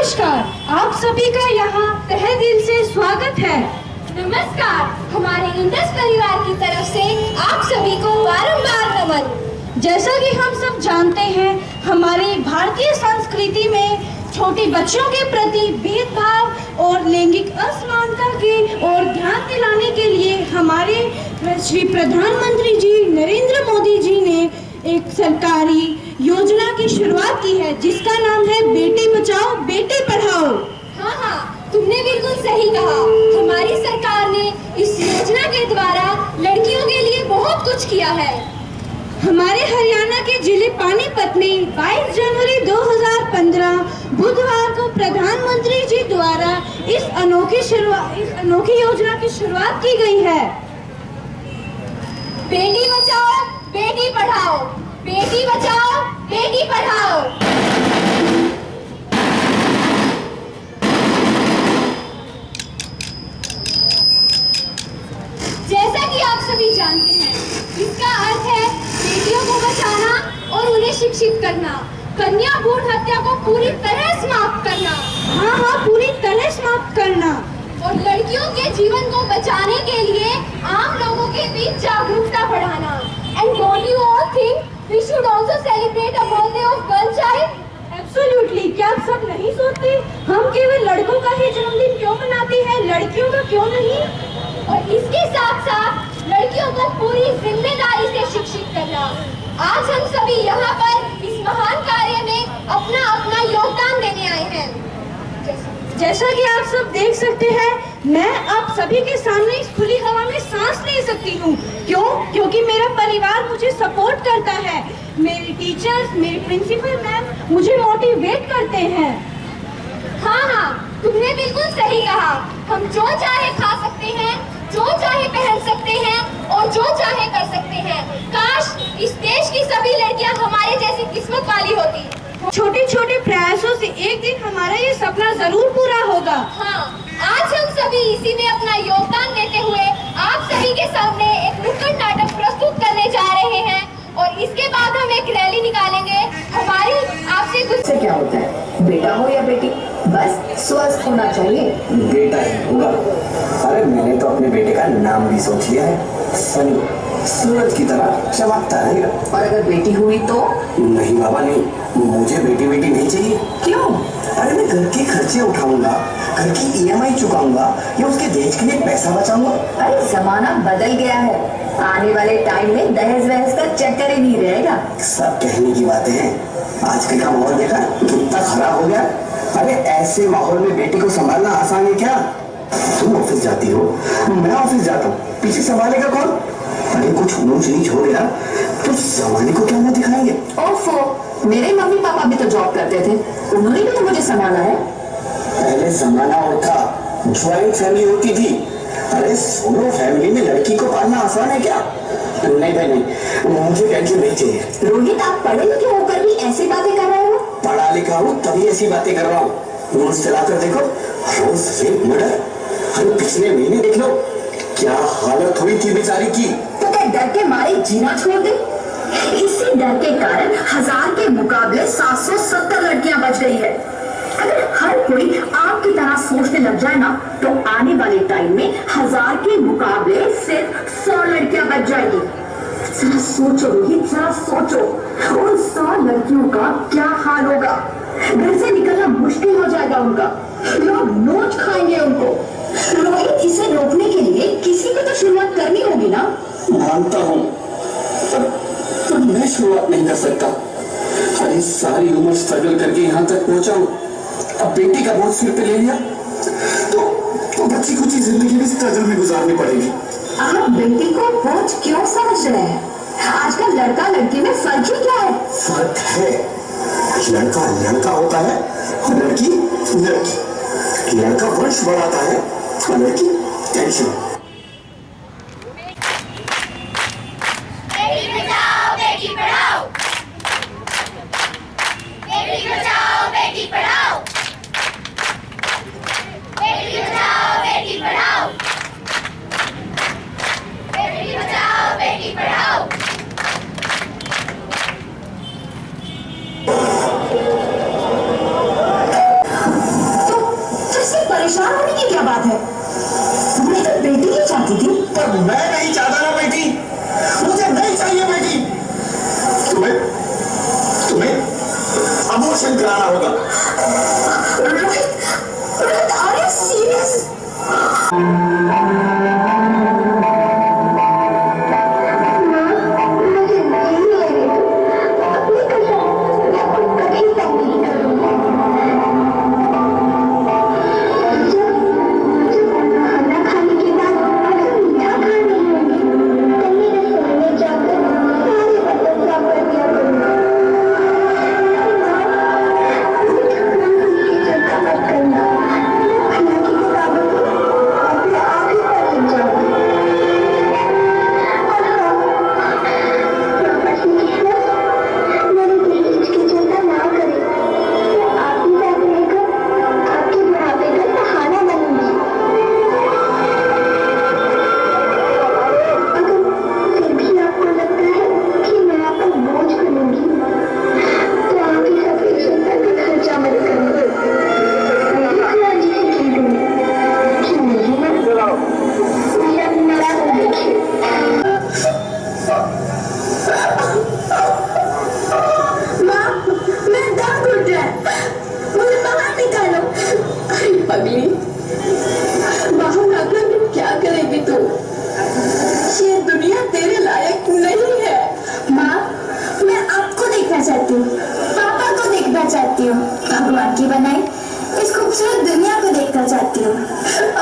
नमस्कार, आप सभी का यहाँ तहे दिल से स्वागत है। नमस्कार, हमारे इंडस परिवार की तरफ से आप सभी को बारंबार नमन। जैसा कि हम सब जानते हैं, हमारी भारतीय संस्कृति में छोटे बच्चों के प्रति भेदभाव और लैंगिक असमानता की ओर ध्यान दिलाने के लिए हमारे श्री प्रधानमंत्री जी नरेंद्र मोदी जी ने एक सरकारी योजना की शुरुआत की है, जिसका नाम है बेटी बचाओ बेटी पढ़ाओ। हाँ, तुमने बिल्कुल सही कहा। हमारी सरकार ने इस योजना के द्वारा लड़कियों के लिए बहुत कुछ किया है। हमारे हरियाणा के जिले पानीपत में 22 जनवरी 2015 बुधवार को प्रधानमंत्री जी द्वारा इस अनोखी योजना की शुरुआत की गई है। बेटी बचाओ बेटी पढ़ाओ, बेटी बचाओ बेटी पढ़ाओ। जैसा कि आप सभी जानते हैं, इसका अर्थ है बेटियों को बचाना और उन्हें शिक्षित करना, कन्या भ्रूण हत्या को पूरी तरह समाप्त करना। हाँ, पूरी तरह समाप्त करना और लड़कियों के जीवन को बचाने के लिए आम लोगों के बीच जागरूकता बढ़ाना। And don't you all think we should also celebrate a birthday of girl child? Absolutely, क्या आप सब नहीं सोचते हम केवल लड़कों का ही जन्मदिन क्यों मनाते हैं, लड़कियों का क्यों नहीं? और इसके साथ साथ लड़कियों को पूरी जिम्मेदारी से शिक्षित करना। आज हम सभी यहाँ पर इस महान कार्य में अपना अपना योगदान देने आए हैं। जैसा कि आप सब देख सकते हैं, मैं आप सभी के सामने इस खुली हवा में सांस ले सकती हूँ। क्यों? क्योंकि मेरा परिवार मुझे सपोर्ट करता है, मेरे टीचर्स, मेरे प्रिंसिपल मैम मुझे मोटिवेट करते हैं। हाँ, तुमने बिल्कुल सही कहा। हम जो चाहे खा सकते हैं, जो चाहे पहन सकते हैं और जो चाहे कर सकते हैं। काश इस देश की सभी लड़कियां हमारे जैसी किस्मत वाली होती। छोटे छोटे प्रयासों से एक दिन हमारा ये सपना जरूर पूरा होगा। हाँ, आज हम सभी इसी में अपना योगदान देते हुए आप सभी के सामने एक नुक्कड़ नाटक प्रस्तुत करने जा रहे हैं और इसके बाद हम एक रैली निकालेंगे। हमारी आपसे कुछ से क्या होता है, बेटा हो या बेटी, बस स्वस्थ होना चाहिए। बेटा ही होगा। अरे मैंने तो अपने बेटे का नाम भी सोच लिया है, सनी, सूरज की तरह चमकता रहेगा। और अगर बेटी हुई तो? नहीं बाबा नहीं, मुझे बेटी नहीं चाहिए। क्यों? अरे मैं घर के खर्चे उठाऊंगा, घर की EMI चुकाऊंगा या उसके दहेज के लिए पैसा बचाऊंगा। अरे जमाना बदल गया है, आने वाले टाइम में दहेज वहेज का चक्कर ही नहीं रहेगा। सब कहने की बातें हैं, आजकल का माहौल देखा कितना खराब हो गया। अरे ऐसे माहौल में बेटी को संभालना आसान है क्या? तुम ऑफिस जाती हो, मैं ऑफिस जाता हूँ, पीछे संभालेगा कौन? अरे कुछ ऊंच नीच हो गया तो जमाने को क्या मुंह दिखाएंगे? ओफो, मेरे मम्मी पापा भी तो जॉब करते थे, उन्होंने भी तो मुझे संभाला है। पहले जमाना और था, ज्वाइंट फैमिली होती थी। अरे सोलो फैमिली में लड़की को पालना आसान है क्या? नहीं भाई नहीं, मुझे टेंशन नहीं चाहिए। रोहित, आप पढ़े लिखे होकर भी ऐसी बातें कर रहे हो? पढ़ा लिखा हूँ तभी ऐसी बातें कर रहा हूँ। न्यूज चलाकर देखो, रोज रेप मर्डर। अरे पिछले महीने देख लो क्या हालत हुई थी बेचारी की। तो क्या डर के मारे जीना छोड़ दे? इसी डर के कारण 1000 के मुकाबले 770 लड़कियां बच गई है। अगर हर कोई आपकी तरह सोचने लग जाए ना, तो आने वाले टाइम में 1000 के मुकाबले सिर्फ 100 लड़कियां बच जाएगी। जरा सोचो रोहित, जरा सोचो, उन 100 लड़कियों का क्या हाल होगा। घर से निकलना मुश्किल हो जाएगा उनका, लोग नोच खाएंगे उनको। रोहित, इसे रोकने के लिए किसी को तो शुरुआत करनी होगी ना? मानता हूँ, पर मैं शुरुआत नहीं कर सकता। अरे सारी उम्र स्ट्रगल करके यहाँ तक पहुंचा हूँ, अब बेटी का बोझ सिर पे ले लिया तो बच्ची कुछ जिंदगी भी स्ट्रगल में गुजारनी पड़ेगी। आप बेटी को बोझ क्यों समझ रहे हैं? आजकल लड़का लड़की में फर्क ही क्या है? फर्क है, लड़का लड़का होता है और लड़की लड़की। लड़का वंश बढ़ाता है और लड़की टेंशन। बेटी बचाओ बेटी पढ़ाओ, बेटी बचाओ बेटी पढ़ाओ, बेटी बचाओ बेटी पढ़ाओ, बेटी बचाओ बेटी पढ़ाओ। ऑपरेशन कराना होगा। Rohit, Rohit, are you serious? मुझे नहीं लगे तो अपनी कसम मैं खुद कभी तंग नहीं करूंगी। जब खाना खाने के बाद मुझे मीठा खाने होगी तो मेरे सोने जाकर सारे बर्तन साफ कर दिया करूंगा। चिंता मत करना, मैं की किताबों को अपने आप ही पढ़ जाऊंगी। और हाँ, मेरी दहेज की चिंता ना करें, मैं आप ही साथ रहकर आपके बुढ़ापे का सहारा बनूंगी। अगर फिर भी आपको लगता है कि मैं आप पर बोझ बनूंगी तो आप इस ऑपरेशन पर भी खर्चा मत करें। मेरी खुराक जी से कह दूंगी कि नहीं ना, मेरा नशा देखिए। माँ, मैं दम घुट रहा है, मुझे बाहर निकालो। अरे पगली, बाहर आकर क्या करेगी तू? ये दुनिया तेरे लायक नहीं है। माँ, मैं आपको देखना चाहती हूँ, पापा को देखना चाहती हूँ, भगवान की बनाई इस खूबसूरत दुनिया को देखना चाहती हूँ।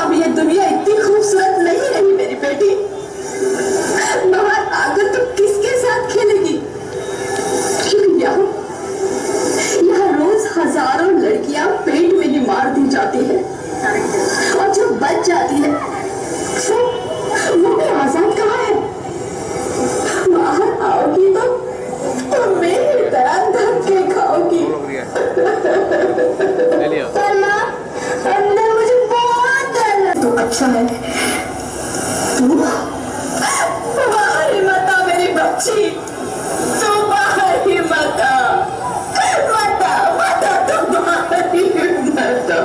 अब ये दुनिया इतनी खूबसूरत नहीं रही मेरी बेटी। बाहर आकर तुम किसके साथ खेलेगी? क्योंकि यहाँ रोज हजारों लड़कियां पेट में ही मार दी जाती है और जो बच जाती है वो भी आजाद कहाँ है? बाहर आओगी तो मेरी तरह धक्के खाओगी। पर माँ, अंदर मुझे बहुत डर लग। तो अच्छा है तू बाहर ही मत आ मेरी बच्ची, तू बाहर ही मत आ, मत आ, मत आ, तू बाहर ही मत आ।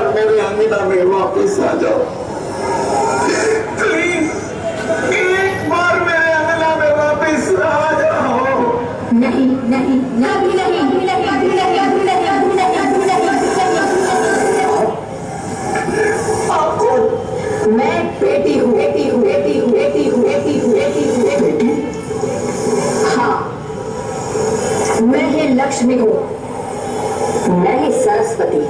मेरे अंगना में वापस आ जाओ प्लीज। हूँ, मैं ही सरस्वती,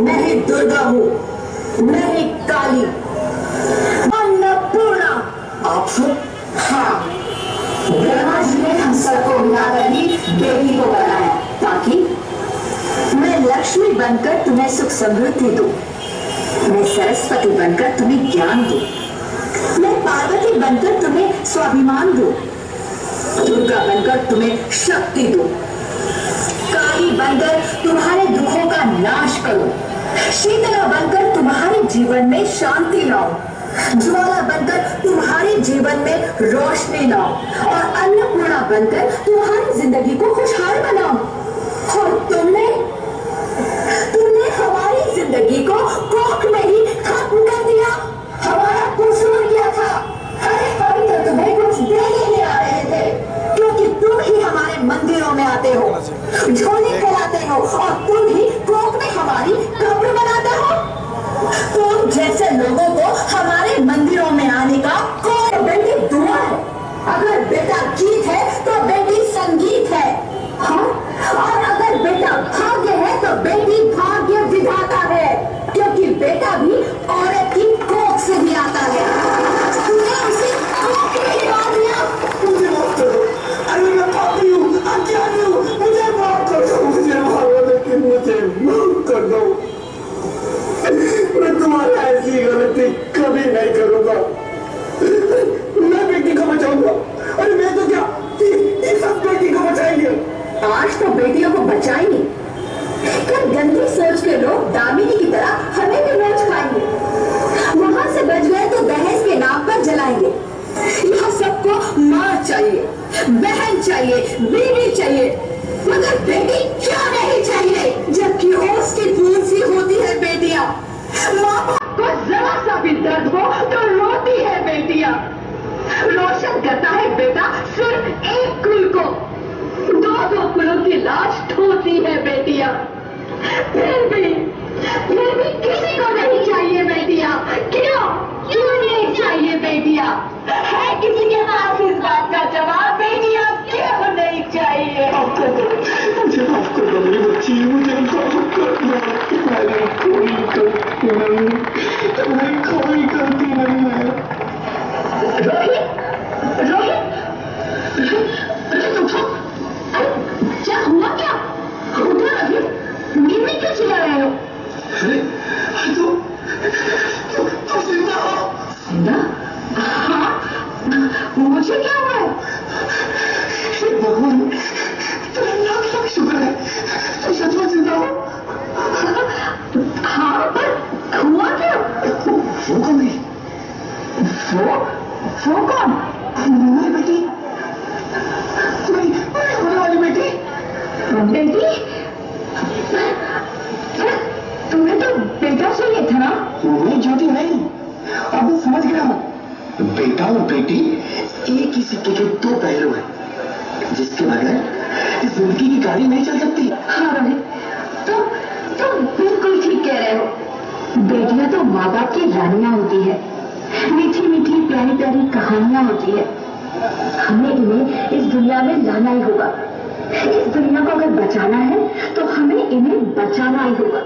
मैं ही दुर्गा हूँ, मैं ही काली, अन्नपूर्णा। आप सब? हाँ, ब्रह्मा जी ने हम सबको मिलाकर ही बेटी को बनाया ताकि मैं लक्ष्मी बनकर तुम्हें सुख समृद्धि दूं, मैं सरस्वती बनकर तुम्हें ज्ञान दूं, मैं पार्वती बनकर तुम्हें स्वाभिमान दूं, दुर्गा बनकर तुम्हें शक्ति दूं, काली बनकर तुम्हारे दुखों का नाश करूं, शीतला बनकर तुम्हारे जीवन में शांति लाऊं, ज्वाला बनकर तुम्हारे जीवन में रोशनी लाऊं और अन्नपूर्णा बनकर तुम्हारी जिंदगी को खुशहाल बनाऊं। और तुमने हमारी जिंदगी को कोख में ही खत्म कर दिया। हमारा कसूर क्या था? अरे हम तो तुम्हें कुछ देने ही आ रहे थे, क्योंकि तुम ही हमारे मंदिरों में आते हो, झोली खिलाते हो और तुम ही कोख में हमारी कब्र बनाते हो। तुम जैसे लोगों को हमारे मंदिरों में आने का कोई बेटी दुआ है, अगर बेटा गीत है तो बेटी संगीत है, हाँ? और अगर बेटा भाग्य है तो बेटी भाग्य विधाता है, क्योंकि बेटा भी औरत की कोख से ही आता है। तुमने उसे कोख में ही मार दिया। मुझे माफ करो, अरे मैं पापी हूँ, अज्ञानी हूँ, मुझे माफ कर दो, मुझे मारो, लेकिन मुझे माफ कर दो। मैं तुम्हारा ऐसी गलती कभी नहीं करूंगा। मैं बेटी को बचाऊंगा। अरे मैं तो क्या ये सब बेटी को बचाएंगे। आज तो बेटियों को बचाएंगे, कल गंदी सोच के लोग दामिनी की तरह हमें भी नोच खाएंगे, वहां से बच गए तो दहेज के नाम पर जलाएंगे। यहाँ सबको माँ चाहिए, बहन चाहिए, बीवी चाहिए, मगर बेटी क्यों नहीं चाहिए? जबकि ओस की बूंद सी होती है बेटियां। माँ बाप को जरा सा भी दर्द हो तो रोती है बेटियां। रोशन करता है बेटा सिर्फ एक कुल को, दो कुलों की लाश ढोती है बेटियां। फिर भी किसी को नहीं चाहिए बेटियां। क्यों नहीं चाहिए बेटियां? है किसी के पास इस बात का जवाब? बेटियां क्यों नहीं चाहिए? माफ कर दो, मुझे माफ कर दो मेरी बच्ची, मुझे माफ कर दो। तुम्हारी कोई गलती नहीं, तुम्हारी कोई गलती नहीं है। रोहित, क्या हुआ? क्या उठो रोहित, नींद में क्यों चिल्ला रहे हो? अरे तो जिंदा हो? जिंदा? हाँ, मुझे क्या हुआ है? भगवान, तेरा लाख शुक्र है, तो सचमुच जिंदा हो। हाँ, पर हुआ क्या? वो कौन है? वो कौन? मेरी बेटी, मेरी होने वाली बेटी। तुम्हें तो बेटा चाहिए था ना? नहीं ज्योति, नहीं, अब मैं समझ गया हूँ। बेटा और बेटी एक ही सिक्के के दो पहलू हैं, जिसके बगैर इस जिंदगी की गाड़ी नहीं चल सकती। हाँ रोहित, तुम बिल्कुल ठीक कह रहे हो। बेटियां तो माँ बाप की रानियां होती है, मीठी मीठी प्यारी प्यारी कहानियां होती है। हमें इन्हें इस दुनिया में लाना ही होगा। इस दुनिया को अगर बचाना है तो हमें इन्हें बचाना ही होगा।